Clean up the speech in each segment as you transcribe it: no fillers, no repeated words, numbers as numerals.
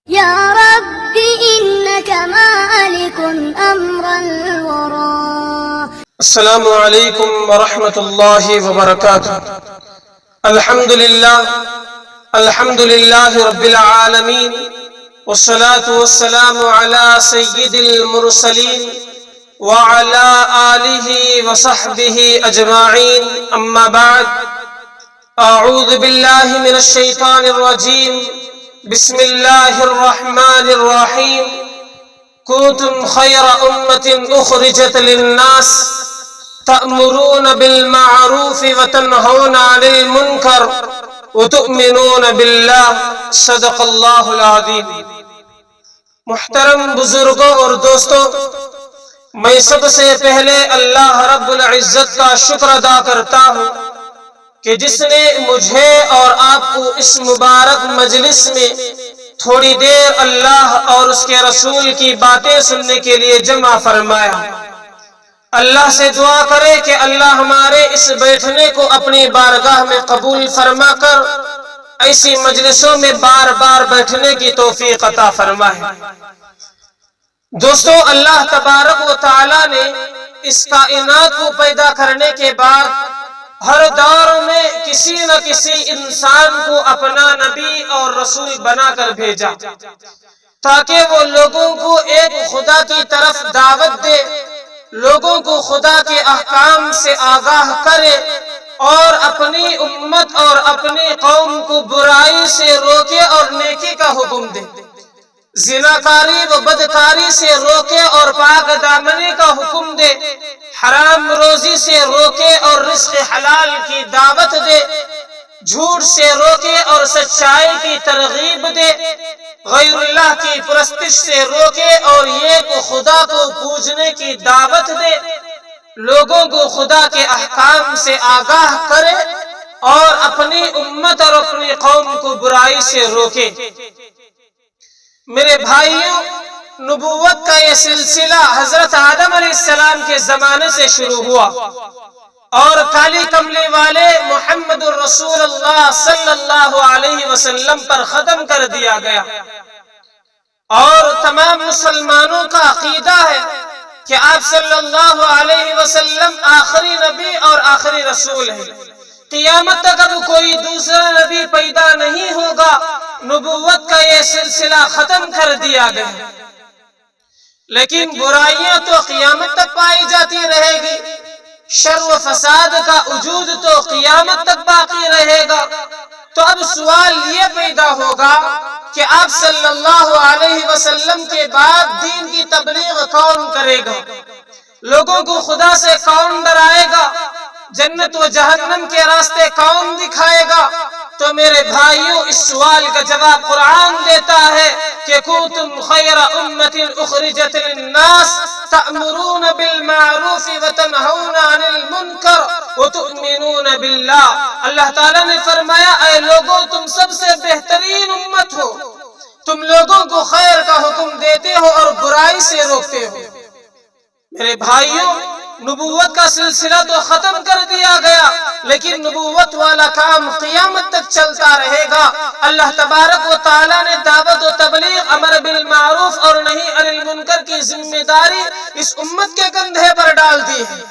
يا رب إنك مالك أمر الورى. السلام علیکم ورحمۃ اللہ وبرکاتہ. الحمد للہ رب العالمین والصلاة والسلام على سید المرسلین وعلى آلہ وصحبہ اجمعین. اما بعد، اعوذ باللہ من الشیطان الرجیم. بسم اللہ الرحمن الرحیم. كنتم خير أمة أخرجت للناس تأمرون بالمعروف وتنهون عن المنكر وتؤمنون بالله. صدق اللہ العظیم. محترم بزرگوں اور دوستوں، میں سب سے پہلے اللہ رب العزت کا شکر ادا کرتا ہوں کہ جس نے مجھے اور آپ کو اس مبارک مجلس میں تھوڑی دیر اللہ اور اس کے رسول کی باتیں سننے کے لیے جمع فرمایا. اللہ سے دعا کرے کہ اللہ ہمارے اس بیٹھنے کو اپنی بارگاہ میں قبول فرما کر ایسی مجلسوں میں بار بار بیٹھنے کی توفیق عطا فرمائے. دوستو، اللہ تبارک و تعالی نے اس کائنات کو پیدا کرنے کے بعد ہر دور میں کسی نہ کسی انسان کو اپنا نبی اور رسول بنا کر بھیجا تاکہ وہ لوگوں کو ایک خدا کی طرف دعوت دے، لوگوں کو خدا کے احکام سے آگاہ کرے اور اپنی امت اور اپنی قوم کو برائی سے روکے اور نیکی کا حکم دے، زناکاری و بدکاری سے روکے اور پاک دامنی کا حکم دے، حرام روزی سے روکے اور رزق حلال کی دعوت دے، جھوٹ سے روکے اور سچائی کی ترغیب دے، غیر اللہ کی پرستش سے روکے اور یہ کو خدا کو پوجنے کی دعوت دے، لوگوں کو خدا کے احکام سے آگاہ کرے اور اپنی امت اور اپنی قوم کو برائی سے روکے. میرے بھائیوں، نبوت کا یہ سلسلہ حضرت آدم علیہ السلام کے زمانے سے شروع ہوا اور کالی کملی والے محمد الرسول اللہ صلی اللہ علیہ وسلم پر ختم کر دیا گیا. اور تمام مسلمانوں کا عقیدہ ہے کہ آپ صلی اللہ علیہ وسلم آخری نبی اور آخری رسول ہیں. قیامت تک اب کوئی دوسرا نبی پیدا نہیں ہوگا. نبوت کا یہ سلسلہ ختم کر دیا گیا، لیکن برائیاں تو قیامت تک پائی جاتی رہے گی، شر و فساد کا وجود تو قیامت تک باقی رہے گا. تو اب سوال یہ پیدا ہوگا کہ آپ صلی اللہ علیہ وسلم کے بعد دین کی تبلیغ کون کرے گا؟ لوگوں کو خدا سے کون ڈرائے گا؟ جنت و جہنم کے راستے کون دکھائے گا؟ تو میرے بھائیوں، اس سوال کا جواب قرآن دیتا ہے کہ کنتم خیر امت اخرجت للناس تأمرون بالمعروف وتنہون عن المنکر وتؤمنون باللہ. اللہ تعالیٰ نے فرمایا، اے لوگوں، تم سب سے بہترین امت ہو، تم لوگوں کو خیر کا حکم دیتے ہو اور برائی سے روکتے ہو. میرے بھائیوں، نبوت کا سلسلہ تو ختم کر دیا گیا، لیکن نبوت والا کام قیامت تک چلتا رہے گا. اللہ تبارک و تعالیٰ نے دعوت و تبلیغ، امر بالمعروف اور نہی عن المنکر کی ذمہ داری اس امت کے کندھے پر ڈال دی ہے.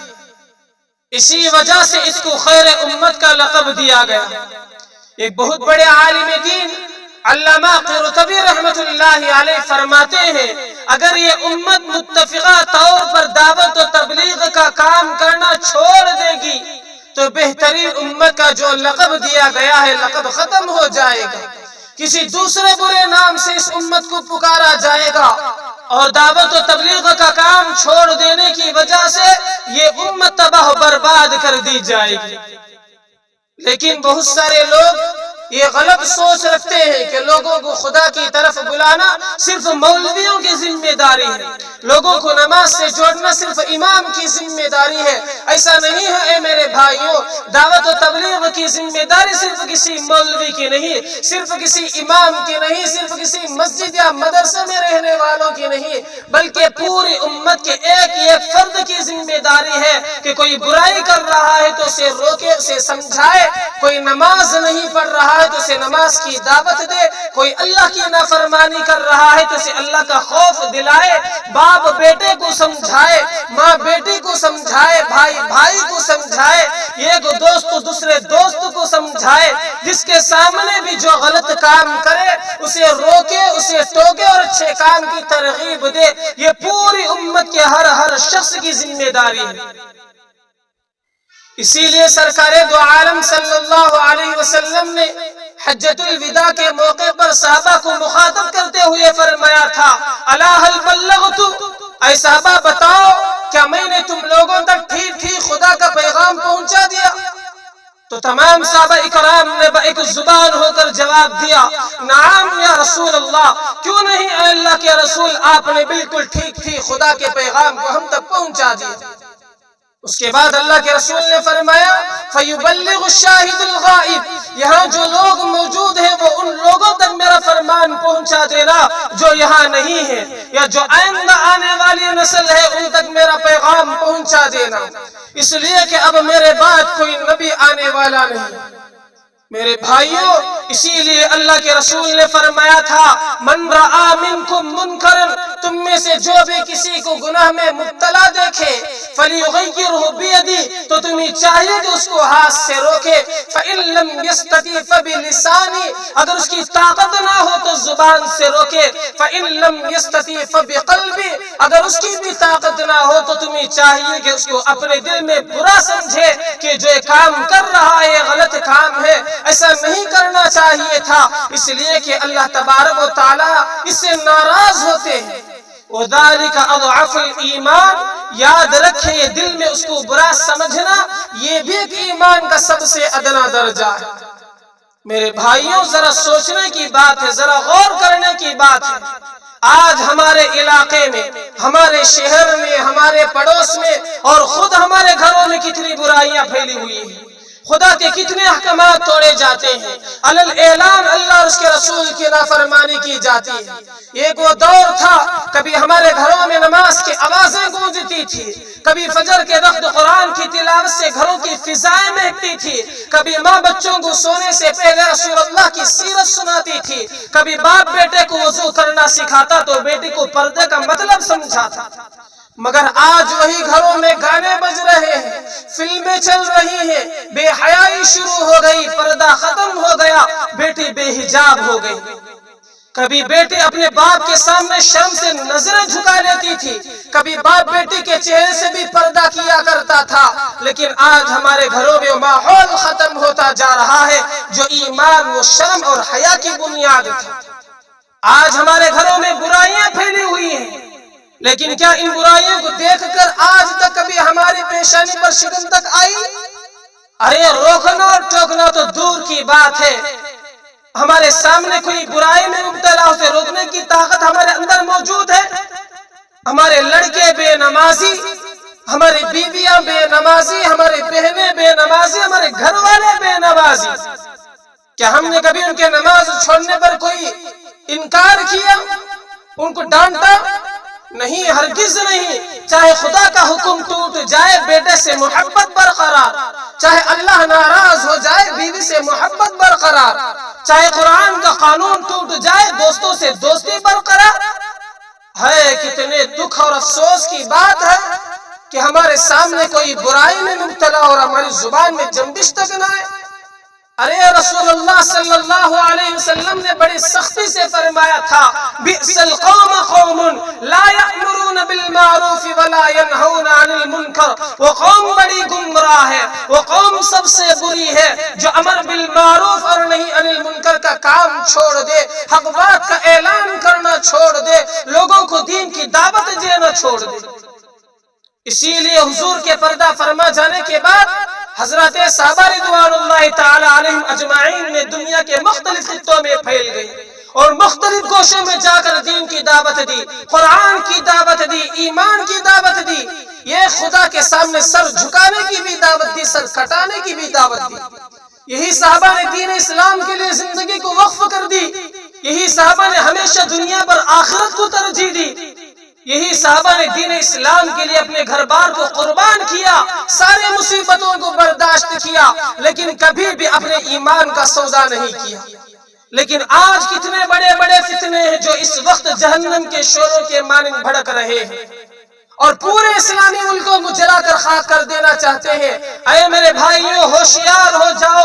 اسی وجہ سے اس کو خیر امت کا لقب دیا گیا. ایک بہت بڑے عالم دین علامہ قرطبی رحمت اللہ علیہ فرماتے ہیں، اگر یہ امت متفقہ طور پر دعوت و تبلیغ کا کام کرنا چھوڑ دے گی تو بہترین امت کا جو لقب دیا گیا ہے لقب ختم ہو جائے گا. کسی دوسرے برے نام سے اس امت کو پکارا جائے گا اور دعوت و تبلیغ کا کام چھوڑ دینے کی وجہ سے یہ امت تباہ و برباد کر دی جائے گی. لیکن بہت سارے لوگ یہ غلط سوچ رکھتے ہیں کہ لوگوں کو خدا کی طرف بلانا صرف مولویوں کی ذمہ داری ہے، لوگوں کو نماز سے جوڑنا صرف امام کی ذمہ داری ہے. ایسا نہیں ہے اے میرے بھائیوں. دعوت و تبلیغ کی ذمہ داری صرف کسی مولوی کی نہیں، صرف کسی امام کی نہیں، صرف کسی مسجد مسجد یا مدرسے میں رہنے والوں کی نہیں، بلکہ پوری امت کے ایک فرد کی ذمہ داری ہے کہ کوئی برائی کر رہا ہے تو اسے روکے، اسے سمجھائے، کوئی نماز نہیں پڑھ رہا ہے تو اسے نماز کی دعوت دے، کوئی اللہ کی نافرمانی کر رہا ہے تو اسے اللہ کا خوف دلائے، باپ بیٹے کو سمجھائے، ماں بیٹی کو سمجھائے، بھائی بھائی کو سمجھائے، ایک دوست دوسرے دوست کو سمجھائے، جس کے سامنے بھی جو غلط کام کرے اسے روکے، اسے ٹوکے اور اچھے کام کی ترغیب دے۔ یہ پوری امت کے ہر شخص کی ذمہ داری ہے۔ اسی لیے سرکار دو عالم صلی اللہ علیہ وسلم نے حجۃ الوداع کے موقع پر صحابہ کو مخاطب کرتے ہوئے فرمایا تھا، الا هل بلغت، اے صحابہ بتاؤ کیا میں نے تم لوگوں تک ٹھیک خدا کا پیغام پہنچا دیا؟ تو تمام صحابہ اکرام نے ایک زبان ہو کر جواب دیا، نعم یا رسول اللہ، کیوں نہیں اے اللہ کے رسول، آپ نے بالکل ٹھیک خدا کے پیغام کو ہم تک پہنچا دیا۔ اس کے بعد اللہ کے رسول نے فرمایا، فَيُبَلِّغُ الشَّاهِدُ الْغَائِبُ، یہاں جو لوگ موجود ہیں وہ ان لوگوں تک میرا فرمان پہنچا دینا جو یہاں نہیں ہے، یا جو آئندہ آنے والی نسل ہے ان تک میرا پیغام پہنچا دینا، اس لیے کہ اب میرے بعد کوئی نبی آنے والا نہیں۔ میرے بھائیوں، اسی لیے اللہ کے رسول نے فرمایا تھا، من رآ منکم منکرا، تم میں سے جو بھی کسی کو گناہ میں مبتلا دیکھے، فلیغیرہ بیدی، تو تمہیں چاہیے کہ اس کو ہاتھ سے روکے، فإن لم یستطع فبلسانی، اگر اس کی طاقت نہ ہو تو زبان سے روکے، فإن لم یستطع فبقلبی، اگر اس کی بھی طاقت نہ ہو تو تمہیں چاہیے کہ اس کو اپنے دل میں برا سمجھے کہ جو ایک کام کر رہا ہے غلط کام ہے، ایسا نہیں کرنا چاہیے تھا، اس لیے کہ اللہ تبارک و تعالی اس سے ناراض ہوتے ہیں۔ وَذَلِكَ أَضْعَفُ الْإِيمَانِ، یاد رکھیں یہ دل میں اس کو برا سمجھنا یہ بھی ایک ایمان کا سب سے ادنا درجہ ہے۔ میرے بھائیوں، ذرا سوچنے کی بات ہے، ذرا غور کرنے کی بات ہے، آج ہمارے علاقے میں، ہمارے شہر میں، ہمارے پڑوس میں اور خود ہمارے گھروں میں کتنی برائیاں پھیلی ہوئی ہیں، خدا کے کتنے احکامات توڑے جاتے ہیں، علل اعلان اللہ اور اس کے رسول کی نافرمانی کی جاتی ہے۔ ایک وہ دور تھا کبھی ہمارے گھروں میں نماز کی آوازیں گونجتی تھی، کبھی فجر کے وقت قرآن کی تلاوت سے گھروں کی فضائیں مہکتی تھی، کبھی ماں بچوں کو سونے سے پہلے رسول اللہ کی سیرت سناتی تھی، کبھی باپ بیٹے کو وضو کرنا سکھاتا تو بیٹی کو پردے کا مطلب سمجھاتا۔ مگر آج وہی گھروں میں گانے بج رہے ہیں، فلمیں چل رہی ہیں، بے حیائی شروع ہو گئی، پردہ ختم ہو گیا، بیٹی بے حجاب ہو گئی۔ کبھی بیٹی اپنے باپ کے سامنے شرم سے نظریں جھکا لیتی تھی، کبھی باپ بیٹی کے چہرے سے بھی پردہ کیا کرتا تھا، لیکن آج ہمارے گھروں میں ماحول ختم ہوتا جا رہا ہے جو ایمان و شرم اور حیا کی بنیاد تھا۔ آج ہمارے گھروں میں برائیاں پھیلی ہوئی ہیں، لیکن کیا ان برائیوں کو دیکھ کر آج تک کبھی ہماری پیشانی پر شکن تک آئی؟ ارے روکنا اور ٹوکنا تو دور کی بات ہے، ہمارے سامنے کوئی برائی میں مبتلا اسے روکنے کی طاقت ہمارے اندر موجود ہے؟ ہمارے لڑکے بے نمازی، ہماری بیویاں بے نمازی، ہماری بہنیں بے نمازی، ہمارے گھر والے بے نمازی، کیا ہم نے کبھی ان کے نماز چھوڑنے پر کوئی انکار کیا، ان کو ڈانٹا؟ نہیں، ہرگز نہیں۔ چاہے خدا کا حکم ٹوٹ جائے بیٹے سے محبت برقرار، چاہے اللہ ناراض ہو جائے بیوی سے محبت برقرار، چاہے قرآن کا قانون ٹوٹ جائے دوستوں سے دوستی برقرار ہے۔ کتنے دکھ اور افسوس کی بات ہے کہ ہمارے سامنے کوئی برائی میں مبتلا اور ہماری زبان میں جنبش تک نہ آئے۔ ارے رسول اللہ صلی اللہ علیہ وسلم نے بڑی سختی سے فرمایا تھا، بئس القوم قوم لا یأمرون بالمعروف ولا ینہون عن المنکر، وہ قوم بڑی گمراہ ہے، وہ قوم سب سے بری ہے جو امر بالمعروف اور نہیں عن المنکر کا کام چھوڑ دے، حق بات کا اعلان کرنا چھوڑ دے، لوگوں کو دین کی دعوت دینا چھوڑ دے۔ اسی لیے حضور کے پردہ فرما جانے کے بعد حضرت صحابہ رضوان اللہ تعالی علیہم اجمعین نے دنیا کے مختلف خطوں میں پھیل گئی اور مختلف گوشوں میں جا کر دین کی دعوت دی، قرآن کی دعوت دی، ایمان کی دعوت دی، یہ خدا کے سامنے سر جھکانے کی بھی دعوت دی، سر کٹانے کی بھی دعوت دی۔ یہی صحابہ نے دین اسلام کے لیے زندگی کو وقف کر دی، یہی صحابہ نے ہمیشہ دنیا پر آخرت کو ترجیح دی، یہی صحابہ نے دین اسلام کے لیے اپنے گھر بار کو قربان کیا، سارے مصیبتوں کو برداشت کیا، لیکن کبھی بھی اپنے ایمان کا سودا نہیں کیا۔ لیکن آج کتنے بڑے بڑے فتنے ہیں جو اس وقت جہنم کے شعلوں کے مانند بھڑک رہے ہیں اور پورے اسلامی ملکوں کو جلا کر خاک کر دینا چاہتے ہیں۔ اے میرے بھائیوں، ہوشیار ہو جاؤ،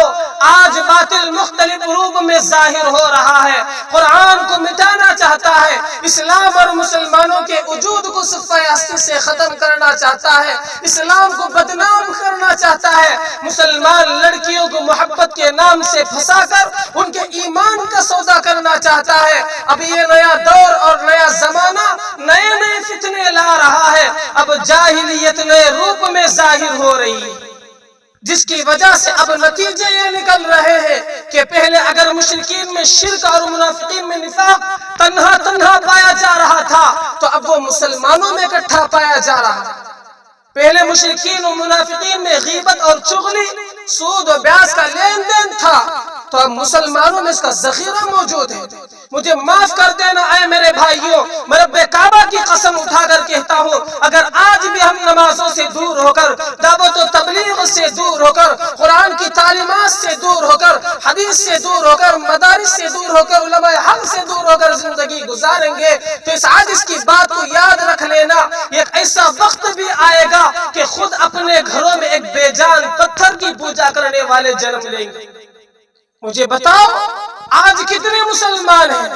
آج باطل مختلف روپ میں ظاہر ہو رہا ہے، قرآن کو مٹانا چاہتا ہے، اسلام اور مسلمانوں کے وجود کو صفحہ ہستی سے ختم کرنا چاہتا ہے، اسلام کو بدنام کرنا چاہتا ہے، مسلمان لڑکیوں کو محبت کے نام سے پھنسا کر ان کے ایمان کا سودا کرنا چاہتا ہے۔ اب یہ نیا دور اور نیا زمانہ نئے نئے فتنے لا رہا ہے، اب جاہلیت نئے روپ میں ظاہر ہو رہی ہے، جس کی وجہ سے اب نتیجے یہ نکل رہے ہیں کہ پہلے اگر مشرکین میں شرک اور منافقین میں نفاق تنہا تنہا پایا جا رہا تھا تو اب وہ مسلمانوں میں اکٹھا پایا جا رہا ہے۔ پہلے مشرکین و منافقین میں غیبت اور چغلی، سود و بیاج کا لین دین تھا، تو اب مسلمانوں میں اس کا ذخیرہ موجود ہے۔ مجھے معاف کر دینا اے میرے بھائیوں، میں رب کعبہ کی قسم اٹھا کر کہتا ہوں، اگر آج بھی ہم نمازوں سے دور ہو کر، دعوت و تبلیغ سے دور ہو کر، قرآن کی تعلیمات سے دور ہو کر، حدیث سے دور ہو کر، مدارس سے دور ہو کر، علماء حق سے دور ہو کر زندگی گزاریں گے تو اس عاجز کی بات کو یاد رکھ لینا، ایک ایسا وقت بھی آئے گا کہ خود اپنے گھروں میں ایک بے جان پتھر کی پوجا کرنے والے جنم لیں گے۔ مجھے بتاؤ، آج کتنے مسلمان ہیں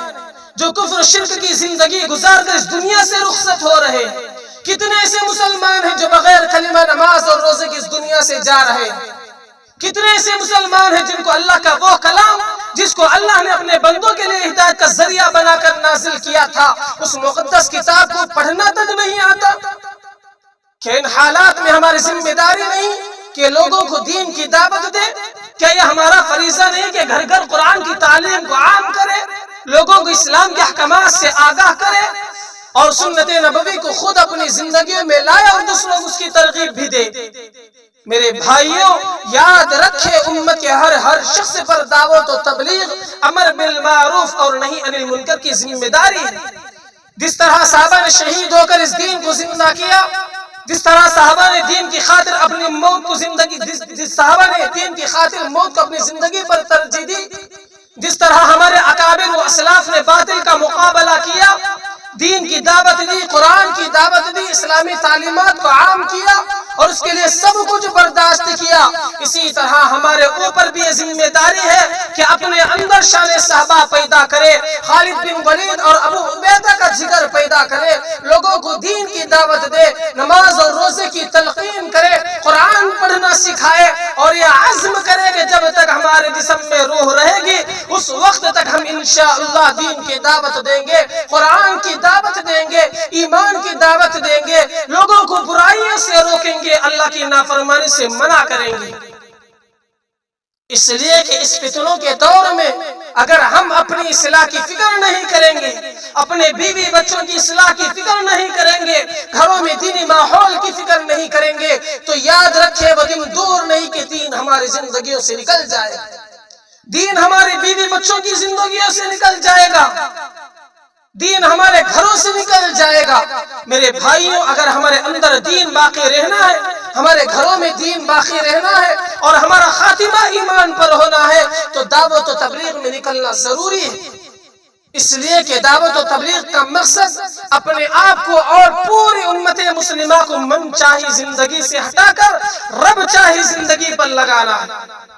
جو کفر و شرک کی زندگی گزار کر اس دنیا سے رخصت ہو رہے ہیں؟ کتنے ایسے مسلمان ہیں جو بغیر کلمہ نماز اور روزے کی اس دنیا سے جا رہے ہیں؟ کتنے ایسے مسلمان ہیں جن کو اللہ کا وہ کلام جس کو اللہ نے اپنے بندوں کے لیے ہدایت کا ذریعہ بنا کر نازل کیا تھا، اس مقدس کتاب کو پڑھنا تک نہیں آتا؟ کہ ان حالات میں ہماری ذمہ داری نہیں کہ لوگوں کو دین کی دعوت دے؟ کیا یہ ہمارا فریضہ نہیں کہ گھر گھر قرآن کی تعلیم کو عام کرے، لوگوں کو اسلام کے احکامات سے آگاہ کرے اور سنت نبوی کو خود اپنی زندگیوں میں لائے اور دوسروں کو اس کی ترغیب بھی دے؟ میرے بھائیوں، یاد رکھے، امت کے ہر شخص پر دعوت و تبلیغ، امر بالمعروف اور نہی عن المنکر کی ذمہ داری ہے۔ جس طرح صحابہ نے شہید ہو کر اس دین کو زندہ کیا، جس طرح صحابہ نے دین کی خاطر اپنی موت کو صحابہ نے دین کی خاطر موت کو اپنی زندگی پر ترجیح دی، جس طرح ہمارے اکابر و اسلاف نے باطل کا مقابلہ کیا، دین کی دعوت دی، قرآن کی دعوت دی، اسلامی تعلیمات کو عام کیا اور اس کے لیے سب کچھ برداشت کیا، اسی طرح ہمارے اوپر بھی یہ ذمہ داری ہے کہ اپنے اندر شان صحابہ پیدا کرے، خالد بن ولید اور ابو عبیدہ کا جگر پیدا کرے، لوگوں کو دین کی دعوت دے، نماز اور روزے کی تلقین کرے، قرآن پڑھنا سکھائے اور یہ عزم کرے کہ جب تک ہمارے جسم میں روح رہے گی اس وقت تک ہم انشاءاللہ دین کی دعوت دیں گے، قرآن کی دعوت دیں گے، ایمان کی دعوت دیں گے، لوگوں کو برائیوں سے روکیں گے، اللہ کی نافرمانی سے منع کریں گے۔ اس لیے کہ اس فتنوں کے دور میں اگر ہم اپنی اصلاح کی فکر نہیں کریں گے، اپنے بیوی بچوں کی اصلاح کی فکر نہیں کریں گے، گھروں میں دینی ماحول کی فکر نہیں کریں گے تو یاد رکھے وہ دن دور نہیں کہ دین ہماری زندگیوں سے نکل جائے گا، دین ہمارے بیوی بچوں کی زندگیوں سے نکل جائے گا، دین ہمارے گھروں سے نکل جائے گا۔ میرے بھائیوں، اگر ہمارے اندر دین باقی رہنا ہے، ہمارے گھروں میں دین باقی رہنا ہے اور ہمارا خاتمہ ایمان پر ہونا ہے تو دعوت و تبلیغ میں نکلنا ضروری ہے۔ اس لیے کہ دعوت و تبلیغ کا مقصد اپنے آپ کو اور پوری امت مسلمہ کو من چاہی زندگی سے ہٹا کر رب چاہی زندگی پر لگانا ہے۔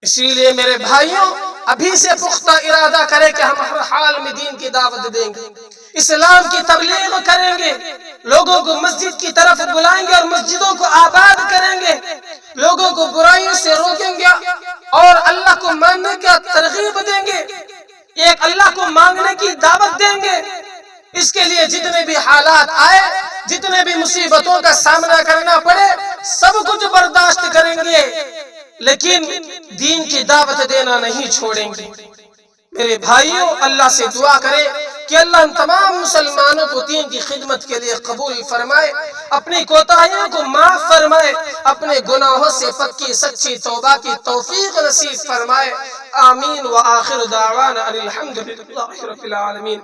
اسی لیے میرے بھائیوں، ابھی سے پختہ ارادہ کریں کہ ہم ہر حال میں دین کی دعوت دیں گے، اسلام کی تبلیغ کریں گے، لوگوں کو مسجد کی طرف بلائیں گے اور مسجدوں کو آباد کریں گے، لوگوں کو برائیوں سے روکیں گے اور اللہ کو ماننے کا ترغیب دیں گے، ایک اللہ کو مانگنے کی دعوت دیں گے۔ اس کے لیے جتنے بھی حالات آئے، جتنے بھی مصیبتوں کا سامنا کرنا پڑے، سب کچھ برداشت کریں گے، لیکن دین کی دعوت دینا نہیں چھوڑیں گے۔ میرے بھائیوں، اللہ سے دعا کرے کہ اللہ ان تمام مسلمانوں کو دین کی خدمت کے لیے قبول فرمائے، اپنی کوتاہیوں کو معاف فرمائے، اپنے گناہوں سے پکی سچی توبہ کی توفیق نصیب فرمائے۔ آمین وآخر دعوانا ان الحمد للہ رب العالمین.